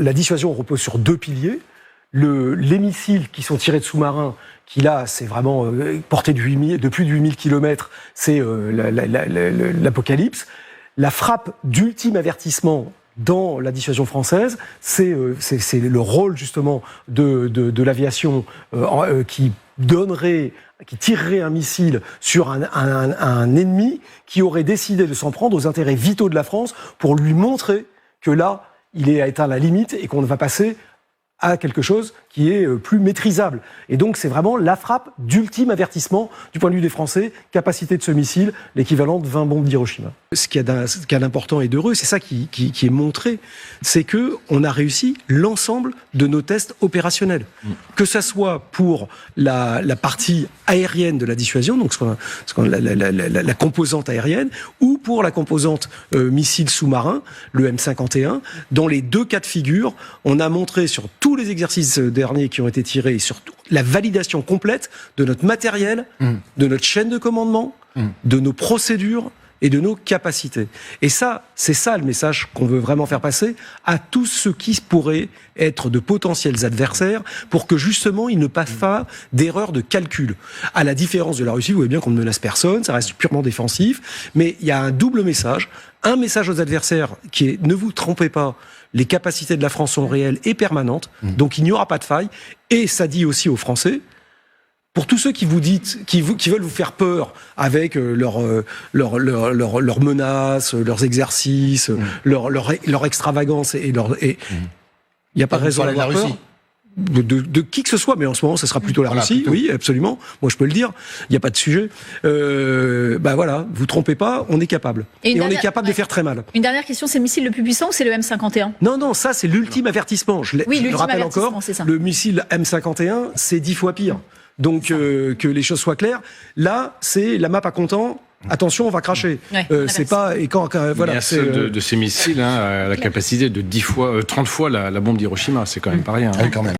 La dissuasion repose sur 2 piliers. Les missiles qui sont tirés de sous-marins, qui là, c'est vraiment portée de plus de 8000 km, c'est l'apocalypse. La frappe d'ultime avertissement dans la dissuasion française, c'est le rôle justement de l'aviation qui tirerait un missile sur un ennemi qui aurait décidé de s'en prendre aux intérêts vitaux de la France pour lui montrer que là, il est atteint la limite et qu'on va passer à quelque chose qui est plus maîtrisable. Et donc, c'est vraiment la frappe d'ultime avertissement du point de vue des Français, capacité de ce missile, l'équivalent de 20 bombes d'Hiroshima. Ce qu'il y a d'important et d'heureux, c'est ça qui est montré, c'est qu'on a réussi l'ensemble de nos tests opérationnels. Que ça soit pour la partie aérienne de la dissuasion, donc la composante aérienne, ou pour la composante missile sous-marin, le M51, dans les 2 cas de figure, on a montré sur tous les exercices derniers qui ont été tirés, et surtout la validation complète de notre matériel, de notre chaîne de commandement, de nos procédures et de nos capacités. Et ça, c'est ça le message qu'on veut vraiment faire passer à tous ceux qui pourraient être de potentiels adversaires pour que justement ils ne passent pas d'erreurs de calcul. À la différence de la Russie, vous voyez bien qu'on ne menace personne, ça reste purement défensif, mais il y a un double message. Un message aux adversaires qui est « ne vous trompez pas, les capacités de la France sont réelles et permanentes, donc il n'y aura pas de faille ». Et ça dit aussi aux Français, pour tous ceux qui veulent vous faire peur avec leurs menaces, leurs exercices, leur extravagance et il n'y a pas de raison d'avoir peur. De qui que ce soit, mais en ce moment, ça sera plutôt la Russie, plutôt. Oui, absolument. Moi, je peux le dire. Il n'y a pas de sujet. Voilà, vous trompez pas, on est capable. Et on est capable de faire très mal. Une dernière question, c'est le missile le plus puissant ou c'est le M51 ? Non, ça, c'est l'ultime avertissement. Je le rappelle encore, le missile M51, c'est 10 fois pire. Donc, que les choses soient claires. Là, c'est la map à comptant. Attention, on va cracher. C'est pas et quand voilà. Il y a un seul de ces missiles a la capacité de 30 fois la bombe d'Hiroshima. C'est quand même pas rien. Quand même.